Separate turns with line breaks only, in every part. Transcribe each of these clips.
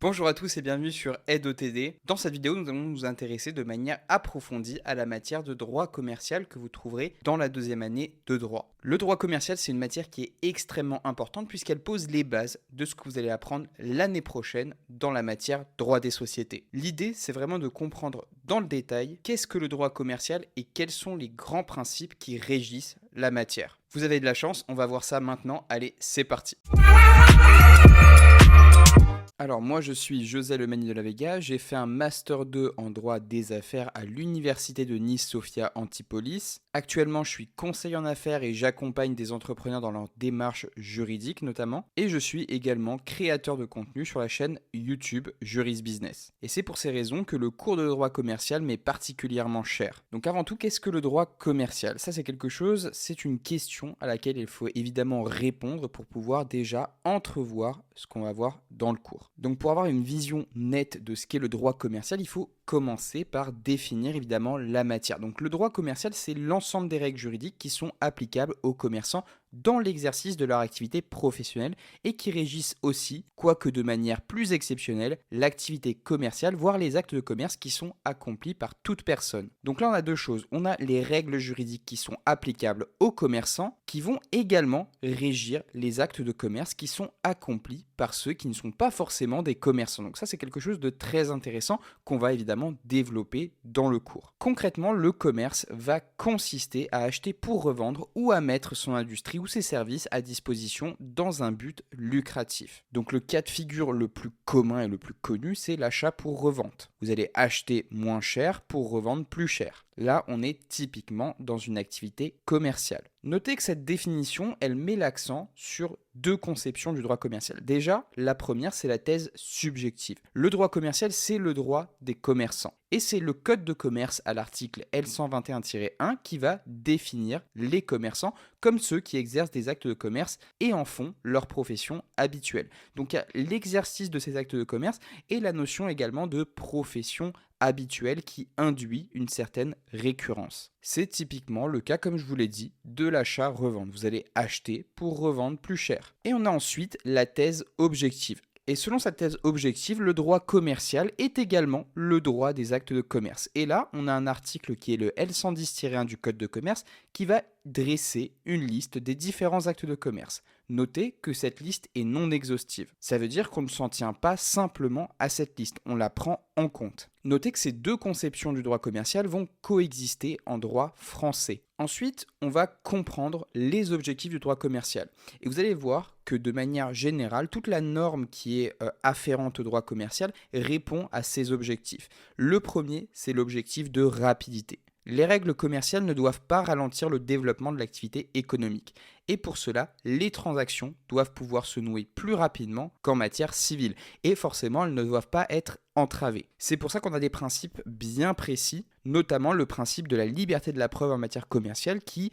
Bonjour à tous et bienvenue sur Aide OTD. Dans cette vidéo, nous allons nous intéresser de manière approfondie à la matière de droit commercial que vous trouverez dans la deuxième année de droit. Le droit commercial, c'est une matière qui est extrêmement importante puisqu'elle pose les bases de ce que vous allez apprendre l'année prochaine dans la matière droit des sociétés. L'idée, c'est vraiment de comprendre dans le détail qu'est-ce que le droit commercial et quels sont les grands principes qui régissent la matière. Vous avez de la chance, on va voir ça maintenant. Allez, c'est parti. Alors moi je suis José Lemani de la Vega, j'ai fait un Master 2 en droit des affaires à l'université de Nice Sophia Antipolis. Actuellement je suis conseiller en affaires et j'accompagne des entrepreneurs dans leur démarche juridique notamment. Et je suis également créateur de contenu sur la chaîne YouTube Juris Business. Et c'est pour ces raisons que le cours de droit commercial m'est particulièrement cher. Donc avant tout, qu'est-ce que le droit commercial? Ça c'est une question à laquelle il faut évidemment répondre pour pouvoir déjà entrevoir ce qu'on va voir dans le cours. Donc pour avoir une vision nette de ce qu'est le droit commercial, il faut commencer par définir évidemment la matière. Donc le droit commercial, c'est l'ensemble des règles juridiques qui sont applicables aux commerçants dans l'exercice de leur activité professionnelle et qui régissent aussi, quoique de manière plus exceptionnelle, l'activité commerciale, voire les actes de commerce qui sont accomplis par toute personne. Donc là, on a deux choses. On a les règles juridiques qui sont applicables aux commerçants, qui vont également régir les actes de commerce qui sont accomplis par ceux qui ne sont pas forcément des commerçants. Donc ça, c'est quelque chose de très intéressant qu'on va évidemment développer dans le cours. Concrètement, le commerce va consister à acheter pour revendre ou à mettre son industrie ou ses services à disposition dans un but lucratif. Donc le cas de figure le plus commun et le plus connu, c'est l'achat pour revente. Vous allez acheter moins cher pour revendre plus cher. Là, on est typiquement dans une activité commerciale. Notez que cette définition, elle met l'accent sur deux conceptions du droit commercial. Déjà, la première, c'est la thèse subjective. Le droit commercial, c'est le droit des commerçants. Et c'est le code de commerce à l'article L121-1 qui va définir les commerçants comme ceux qui exercent des actes de commerce et en font leur profession habituelle. Donc il y a l'exercice de ces actes de commerce et la notion également de profession habituelle qui induit une certaine récurrence. C'est typiquement le cas, comme je vous l'ai dit, de l'achat-revente. Vous allez acheter pour revendre plus cher. Et on a ensuite la thèse objective. Et selon cette thèse objective, le droit commercial est également le droit des actes de commerce. Et là, on a un article qui est le L110-1 du Code de commerce qui va dresser une liste des différents actes de commerce. Notez que cette liste est non exhaustive. Ça veut dire qu'on ne s'en tient pas simplement à cette liste, on la prend en compte. Notez que ces deux conceptions du droit commercial vont coexister en droit français. Ensuite, on va comprendre les objectifs du droit commercial. Et vous allez voir que de manière générale, toute la norme qui est afférente au droit commercial répond à ces objectifs. Le premier, c'est l'objectif de rapidité. Les règles commerciales ne doivent pas ralentir le développement de l'activité économique. Et pour cela, les transactions doivent pouvoir se nouer plus rapidement qu'en matière civile. Et forcément, elles ne doivent pas être entravées. C'est pour ça qu'on a des principes bien précis, notamment le principe de la liberté de la preuve en matière commerciale qui,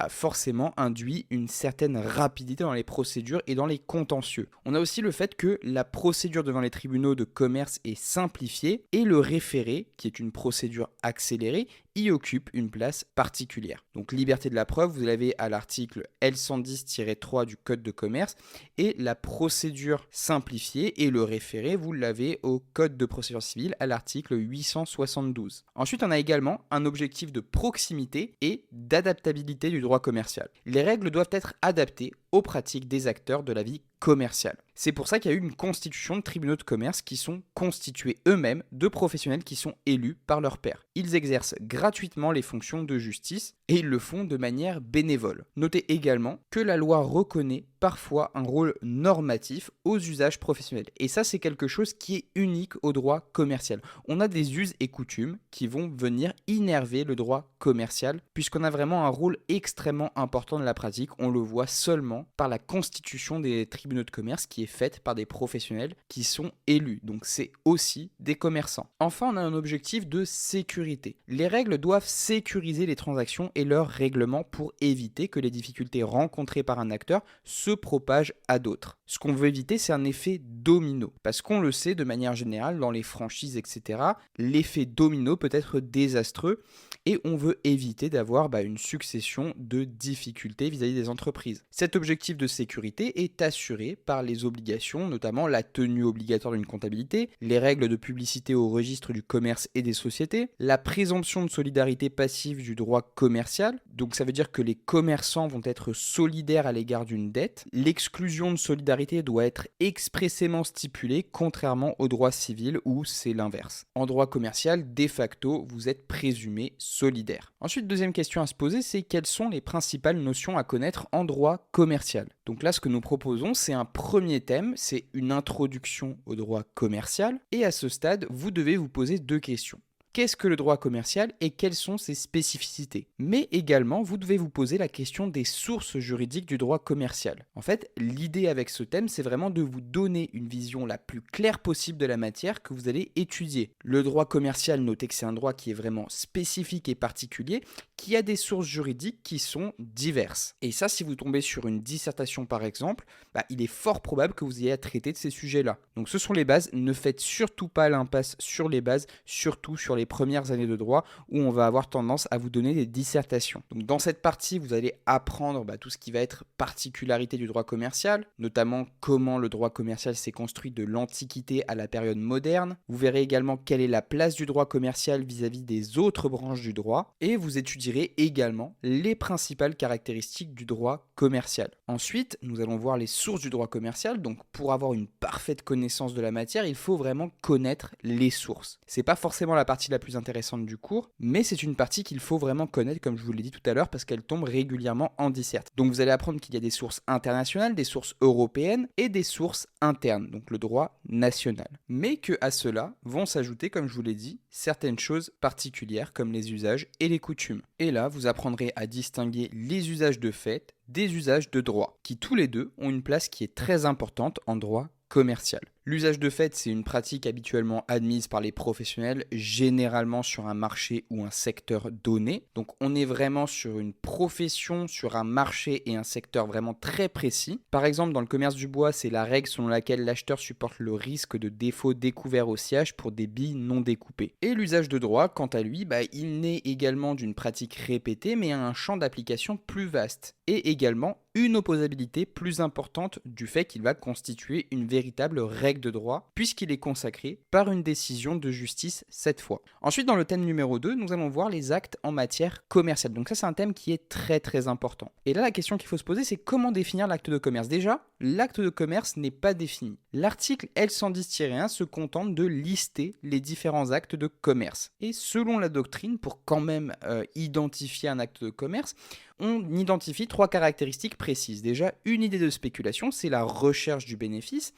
forcément, induit une certaine rapidité dans les procédures et dans les contentieux. On a aussi le fait que la procédure devant les tribunaux de commerce est simplifiée et le référé, qui est une procédure accélérée, y occupe une place particulière. Donc liberté de la preuve, vous l'avez à l'article L110-3 du Code de commerce et la procédure simplifiée et le référé, vous l'avez au Code de procédure civile à l'article 872. Ensuite, on a également un objectif de proximité et d'adaptabilité du droit commercial. Les règles doivent être adaptées aux pratiques des acteurs de la vie commerciale. C'est pour ça qu'il y a eu une constitution de tribunaux de commerce qui sont constitués eux-mêmes de professionnels qui sont élus par leurs pairs. Ils exercent gratuitement les fonctions de justice et ils le font de manière bénévole. Notez également que la loi reconnaît parfois un rôle normatif aux usages professionnels. Et ça, c'est quelque chose qui est unique au droit commercial. On a des us et coutumes qui vont venir innerver le droit commercial puisqu'on a vraiment un rôle extrêmement important dans la pratique. On le voit seulement par la constitution des tribunaux de commerce qui est faite par des professionnels qui sont élus. Donc c'est aussi des commerçants. Enfin, on a un objectif de sécurité. Les règles doivent sécuriser les transactions et leurs règlements pour éviter que les difficultés rencontrées par un acteur se propagent à d'autres. Ce qu'on veut éviter, c'est un effet domino. Parce qu'on le sait, de manière générale, dans les franchises, etc., l'effet domino peut être désastreux et on veut éviter d'avoir une succession de difficultés vis-à-vis des entreprises. Cet objectif de sécurité est assuré par les obligations, notamment la tenue obligatoire d'une comptabilité, les règles de publicité au registre du commerce et des sociétés, la présomption de solidarité passive du droit commercial, donc ça veut dire que les commerçants vont être solidaires à l'égard d'une dette, l'exclusion de solidarité doit être expressément stipulée, contrairement au droit civil où c'est l'inverse. En droit commercial, de facto, vous êtes présumé solidaire. Ensuite, deuxième question à se poser, c'est quelles sont les principales notions à connaître en droit commercial. Donc là, ce que nous proposons, c'est un premier thème, c'est une introduction au droit commercial, et à ce stade, vous devez vous poser 2 questions. Qu'est-ce que le droit commercial et quelles sont ses spécificités? Mais également, vous devez vous poser la question des sources juridiques du droit commercial. En fait, l'idée avec ce thème, c'est vraiment de vous donner une vision la plus claire possible de la matière que vous allez étudier. Le droit commercial, notez que c'est un droit qui est vraiment spécifique et particulier, qui a des sources juridiques qui sont diverses. Et ça, si vous tombez sur une dissertation par exemple, il est fort probable que vous ayez à traiter de ces sujets-là. Donc ce sont les bases, ne faites surtout pas l'impasse sur les bases, surtout sur les premières années de droit où on va avoir tendance à vous donner des dissertations. Donc dans cette partie, vous allez apprendre tout ce qui va être particularité du droit commercial, notamment comment le droit commercial s'est construit de l'Antiquité à la période moderne. Vous verrez également quelle est la place du droit commercial vis-à-vis des autres branches du droit et vous étudierez également les principales caractéristiques du droit commercial. Ensuite, nous allons voir les sources du droit commercial. Donc pour avoir une parfaite connaissance de la matière, il faut vraiment connaître les sources. C'est pas forcément la partie la plus intéressante du cours, mais c'est une partie qu'il faut vraiment connaître, comme je vous l'ai dit tout à l'heure, parce qu'elle tombe régulièrement en disserte. Donc vous allez apprendre qu'il y a des sources internationales, des sources européennes et des sources internes, donc le droit national. Mais que à cela vont s'ajouter, comme je vous l'ai dit, certaines choses particulières comme les usages et les coutumes. Et là, vous apprendrez à distinguer les usages de fait des usages de droit, qui tous les deux ont une place qui est très importante en droit commercial. L'usage de fait, c'est une pratique habituellement admise par les professionnels, généralement sur un marché ou un secteur donné. Donc on est vraiment sur une profession, sur un marché et un secteur vraiment très précis. Par exemple, dans le commerce du bois, c'est la règle selon laquelle l'acheteur supporte le risque de défaut découvert au sciage pour des billes non découpées. Et l'usage de droit, quant à lui, il naît également d'une pratique répétée, mais a un champ d'application plus vaste. Et également une opposabilité plus importante du fait qu'il va constituer une véritable règle de droit, puisqu'il est consacré par une décision de justice cette fois. Ensuite, dans le thème numéro 2, nous allons voir les actes en matière commerciale. Donc ça, c'est un thème qui est très très important. Et là, la question qu'il faut se poser, c'est comment définir l'acte de commerce. Déjà, l'acte de commerce n'est pas défini. L'article L110-1 se contente de lister les différents actes de commerce. Et selon la doctrine, pour quand même identifier un acte de commerce, on identifie 3 caractéristiques précises. Déjà, une idée de spéculation, c'est la recherche du bénéfice,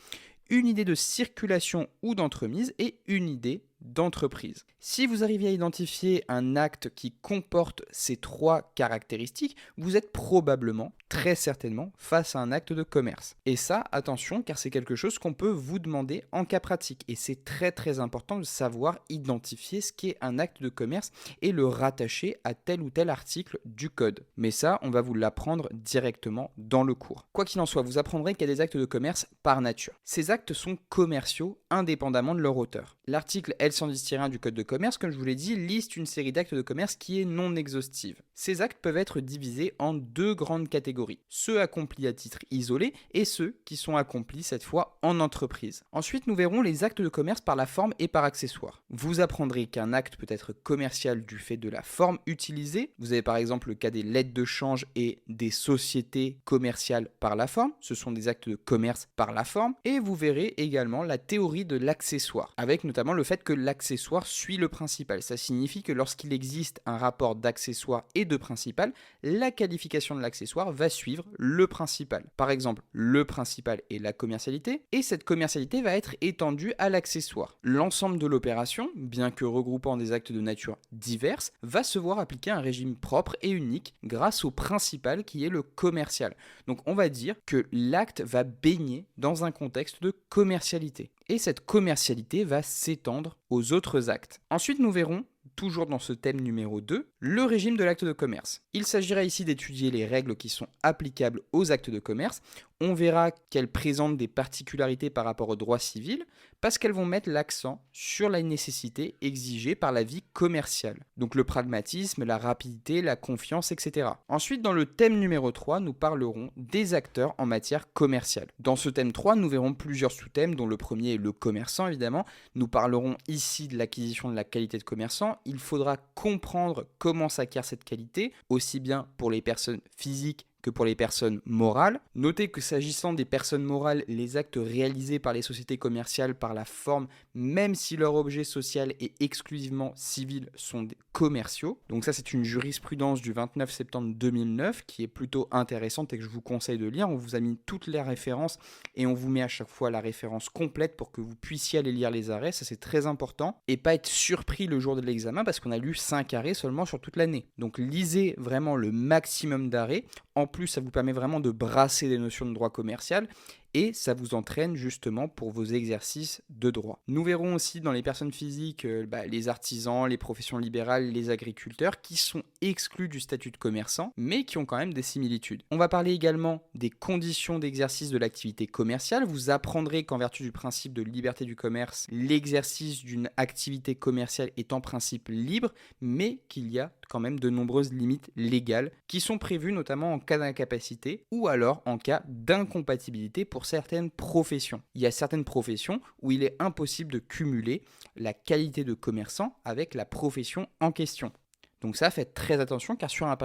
une idée de circulation ou d'entremise et une idée d'entreprise. Si vous arrivez à identifier un acte qui comporte ces 3 caractéristiques, vous êtes probablement, très certainement, face à un acte de commerce. Et ça, attention, car c'est quelque chose qu'on peut vous demander en cas pratique. Et c'est très très important de savoir identifier ce qu'est un acte de commerce et le rattacher à tel ou tel article du code. Mais ça, on va vous l'apprendre directement dans le cours. Quoi qu'il en soit, vous apprendrez qu'il y a des actes de commerce par nature. Ces actes sont commerciaux indépendamment de leur auteur. L'article L110-1 du Code de commerce, comme je vous l'ai dit, liste une série d'actes de commerce qui est non exhaustive. Ces actes peuvent être divisés en 2 grandes catégories, ceux accomplis à titre isolé et ceux qui sont accomplis cette fois en entreprise. Ensuite, nous verrons les actes de commerce par la forme et par accessoire. Vous apprendrez qu'un acte peut être commercial du fait de la forme utilisée. Vous avez par exemple le cas des lettres de change et des sociétés commerciales par la forme. Ce sont des actes de commerce par la forme. Et vous verrez également la théorie de l'accessoire, avec notamment le fait que l'accessoire suit le principal. Ça signifie que lorsqu'il existe un rapport d'accessoire et de principal, la qualification de l'accessoire va suivre le principal. Par exemple, le principal est la commercialité, et cette commercialité va être étendue à l'accessoire. L'ensemble de l'opération, bien que regroupant des actes de nature diverses, va se voir appliquer un régime propre et unique grâce au principal qui est le commercial. Donc on va dire que l'acte va baigner dans un contexte de commercialité. Et cette commercialité va s'étendre aux autres actes. Ensuite, nous verrons toujours dans ce thème numéro 2, le régime de l'acte de commerce. Il s'agira ici d'étudier les règles qui sont applicables aux actes de commerce. On verra qu'elles présentent des particularités par rapport au droit civil parce qu'elles vont mettre l'accent sur la nécessité exigée par la vie commerciale. Donc le pragmatisme, la rapidité, la confiance, etc. Ensuite, dans le thème numéro 3, nous parlerons des acteurs en matière commerciale. Dans ce thème 3, nous verrons plusieurs sous-thèmes, dont le premier est le commerçant évidemment. Nous parlerons ici de l'acquisition de la qualité de commerçant. Il faudra comprendre comment s'acquiert cette qualité, aussi bien pour les personnes physiques que pour les personnes morales. Notez que s'agissant des personnes morales, les actes réalisés par les sociétés commerciales par la forme, même si leur objet social est exclusivement civil, sont commerciaux. Donc ça, c'est une jurisprudence du 29 septembre 2009 qui est plutôt intéressante et que je vous conseille de lire. On vous a mis toutes les références et on vous met à chaque fois la référence complète pour que vous puissiez aller lire les arrêts. Ça, c'est très important. Et pas être surpris le jour de l'examen parce qu'on a lu 5 arrêts seulement sur toute l'année. Donc lisez vraiment le maximum d'arrêts. En plus, ça vous permet vraiment de brasser des notions de droit commercial et ça vous entraîne justement pour vos exercices de droit. Nous verrons aussi dans les personnes physiques les artisans, les professions libérales, les agriculteurs qui sont exclus du statut de commerçant mais qui ont quand même des similitudes. On va parler également des conditions d'exercice de l'activité commerciale. Vous apprendrez qu'en vertu du principe de liberté du commerce, l'exercice d'une activité commerciale est en principe libre mais qu'il y a quand même de nombreuses limites légales qui sont prévues notamment en cas d'incapacité ou alors en cas d'incompatibilité pour certaines professions. Il y a certaines professions où il est impossible de cumuler la qualité de commerçant avec la profession en question. Donc ça, faites très attention car sur un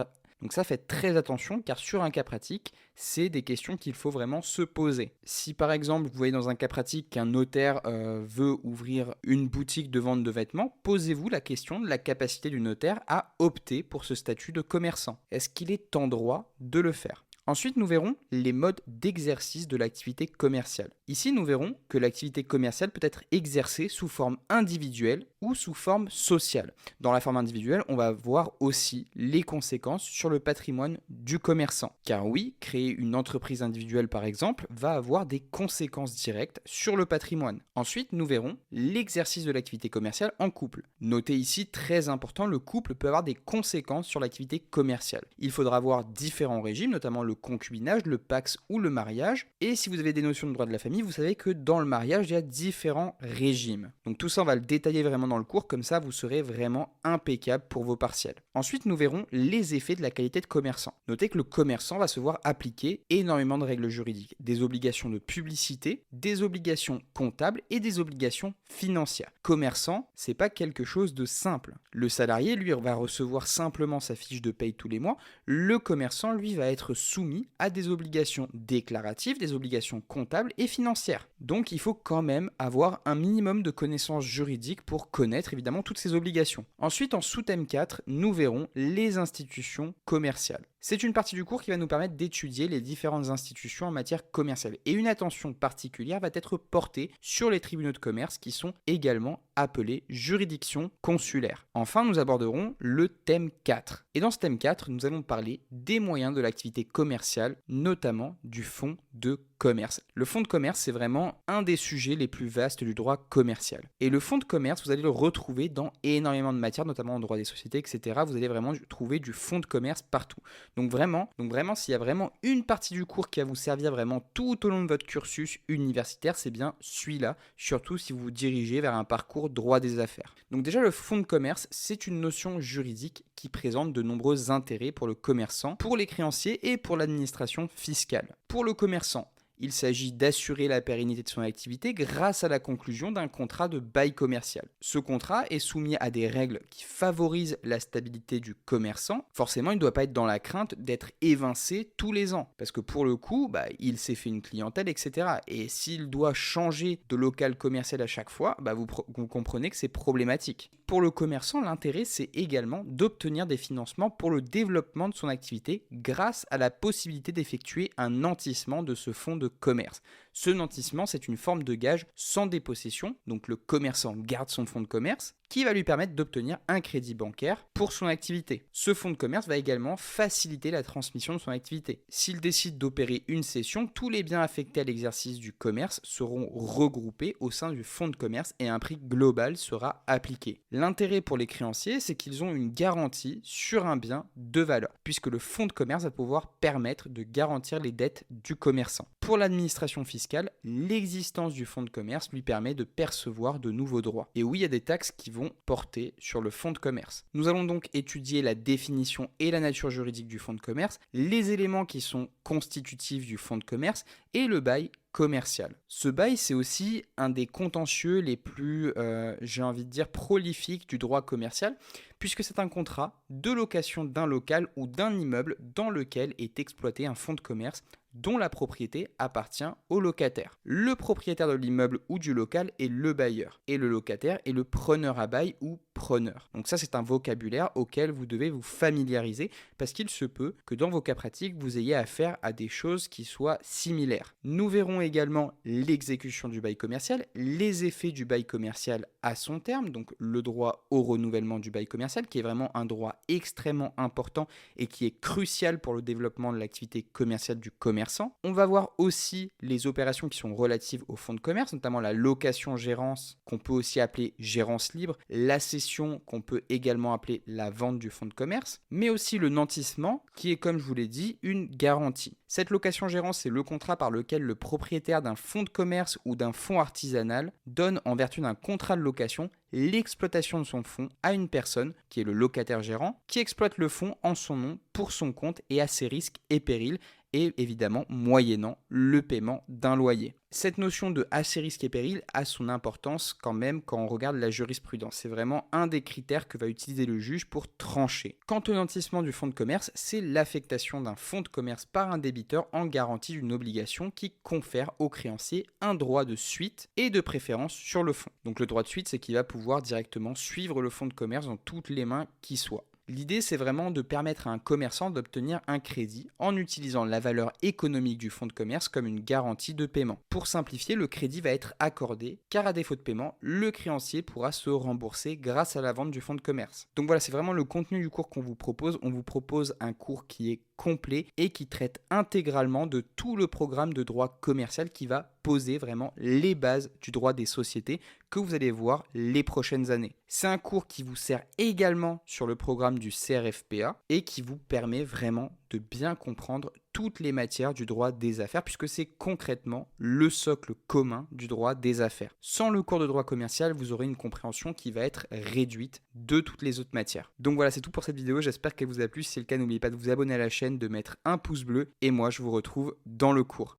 cas pratique, c'est des questions qu'il faut vraiment se poser. Si par exemple, vous voyez dans un cas pratique qu'un notaire veut ouvrir une boutique de vente de vêtements, posez-vous la question de la capacité du notaire à opter pour ce statut de commerçant. Est-ce qu'il est en droit de le faire ? Ensuite, nous verrons les modes d'exercice de l'activité commerciale. Ici, nous verrons que l'activité commerciale peut être exercée sous forme individuelle ou sous forme sociale. Dans la forme individuelle, on va voir aussi les conséquences sur le patrimoine du commerçant. Car oui, créer une entreprise individuelle par exemple va avoir des conséquences directes sur le patrimoine. Ensuite, nous verrons l'exercice de l'activité commerciale en couple. Notez ici, très important, le couple peut avoir des conséquences sur l'activité commerciale. Il faudra avoir différents régimes, notamment le concubinage, le pax ou le mariage. Et si vous avez des notions de droit de la famille, vous savez que dans le mariage, il y a différents régimes. Donc tout ça, on va le détailler vraiment dans le cours, comme ça vous serez vraiment impeccable pour vos partiels. Ensuite, nous verrons les effets de la qualité de commerçant. Notez que le commerçant va se voir appliquer énormément de règles juridiques, des obligations de publicité, des obligations comptables et des obligations financières. Commerçant, c'est pas quelque chose de simple. Le salarié, lui, va recevoir simplement sa fiche de paye tous les mois. Le commerçant, lui, va être soumis à des obligations déclaratives, des obligations comptables et financières. Donc il faut quand même avoir un minimum de connaissances juridiques pour connaître évidemment toutes ces obligations. Ensuite, en sous-thème 4, nous verrons les institutions commerciales. C'est une partie du cours qui va nous permettre d'étudier les différentes institutions en matière commerciale. Et une attention particulière va être portée sur les tribunaux de commerce qui sont également appelés juridictions consulaires. Enfin, nous aborderons le thème 4. Et dans ce thème 4, nous allons parler des moyens de l'activité commerciale, notamment du fonds de commerce. Le fonds de commerce, c'est vraiment un des sujets les plus vastes du droit commercial. Et le fonds de commerce, vous allez le retrouver dans énormément de matières, notamment en droit des sociétés, etc. Vous allez vraiment trouver du fonds de commerce partout. Donc vraiment, s'il y a vraiment une partie du cours qui va vous servir vraiment tout au long de votre cursus universitaire, c'est bien celui-là, surtout si vous vous dirigez vers un parcours droit des affaires. Donc déjà, le fonds de commerce, c'est une notion juridique qui présente de nombreux intérêts pour le commerçant, pour les créanciers et pour l'administration fiscale. Pour le commerçant, il s'agit d'assurer la pérennité de son activité grâce à la conclusion d'un contrat de bail commercial. Ce contrat est soumis à des règles qui favorisent la stabilité du commerçant. Forcément, il ne doit pas être dans la crainte d'être évincé tous les ans. Parce que pour le coup, il s'est fait une clientèle, etc. Et s'il doit changer de local commercial à chaque fois, vous comprenez que c'est problématique. Pour le commerçant, l'intérêt, c'est également d'obtenir des financements pour le développement de son activité grâce à la possibilité d'effectuer un nantissement de ce fonds de commerce. Ce nantissement, c'est une forme de gage sans dépossession, donc le commerçant garde son fonds de commerce, qui va lui permettre d'obtenir un crédit bancaire pour son activité. Ce fonds de commerce va également faciliter la transmission de son activité. S'il décide d'opérer une cession, tous les biens affectés à l'exercice du commerce seront regroupés au sein du fonds de commerce et un prix global sera appliqué. L'intérêt pour les créanciers, c'est qu'ils ont une garantie sur un bien de valeur, puisque le fonds de commerce va pouvoir permettre de garantir les dettes du commerçant. Pour l'administration fiscale, l'existence du fonds de commerce lui permet de percevoir de nouveaux droits. Et oui, il y a des taxes qui vont porter sur le fonds de commerce. Nous allons donc étudier la définition et la nature juridique du fonds de commerce, les éléments qui sont constitutifs du fonds de commerce et le bail commercial. Ce bail, c'est aussi un des contentieux les plus, j'ai envie de dire, prolifiques du droit commercial, puisque c'est un contrat de location d'un local ou d'un immeuble dans lequel est exploité un fonds de commerce dont la propriété appartient au locataire. Le propriétaire de l'immeuble ou du local est le bailleur et le locataire est le preneur à bail ou preneur. Donc ça, c'est un vocabulaire auquel vous devez vous familiariser parce qu'il se peut que dans vos cas pratiques, vous ayez affaire à des choses qui soient similaires. Nous verrons également l'exécution du bail commercial, les effets du bail commercial à son terme, donc le droit au renouvellement du bail commercial qui est vraiment un droit extrêmement important et qui est crucial pour le développement de l'activité commerciale du commerçant. On va voir aussi les opérations qui sont relatives au fonds de commerce, notamment la location-gérance qu'on peut aussi appeler gérance libre, la cession qu'on peut également appeler la vente du fonds de commerce, mais aussi le nantissement qui est, comme je vous l'ai dit, une garantie. Cette location-gérance, c'est le contrat par lequel le propriétaire d'un fonds de commerce ou d'un fonds artisanal donne, en vertu d'un contrat de location, l'exploitation de son fonds à une personne, qui est le locataire gérant, qui exploite le fonds en son nom, pour son compte et à ses risques et périls, et évidemment moyennant le paiement d'un loyer. Cette notion de à ses risques et périls a son importance quand même quand on regarde la jurisprudence. C'est vraiment un des critères que va utiliser le juge pour trancher. Quant au nantissement du fonds de commerce, c'est l'affectation d'un fonds de commerce par un débiteur en garantie d'une obligation qui confère au créancier un droit de suite et de préférence sur le fonds. Donc le droit de suite, c'est qu'il va pouvoir directement suivre le fonds de commerce dans toutes les mains qui soient. L'idée, c'est vraiment de permettre à un commerçant d'obtenir un crédit en utilisant la valeur économique du fonds de commerce comme une garantie de paiement. Pour simplifier, le crédit va être accordé car à défaut de paiement, le créancier pourra se rembourser grâce à la vente du fonds de commerce. Donc voilà, c'est vraiment le contenu du cours qu'on vous propose. On vous propose un cours qui est complet et qui traite intégralement de tout le programme de droit commercial qui va poser vraiment les bases du droit des sociétés que vous allez voir les prochaines années. C'est un cours qui vous sert également sur le programme du CRFPA et qui vous permet vraiment de bien comprendre toutes les matières du droit des affaires puisque c'est concrètement le socle commun du droit des affaires. Sans le cours de droit commercial, vous aurez une compréhension qui va être réduite de toutes les autres matières. Donc voilà, c'est tout pour cette vidéo, j'espère qu'elle vous a plu. Si c'est le cas, n'oubliez pas de vous abonner à la chaîne, de mettre un pouce bleu et moi je vous retrouve dans le cours.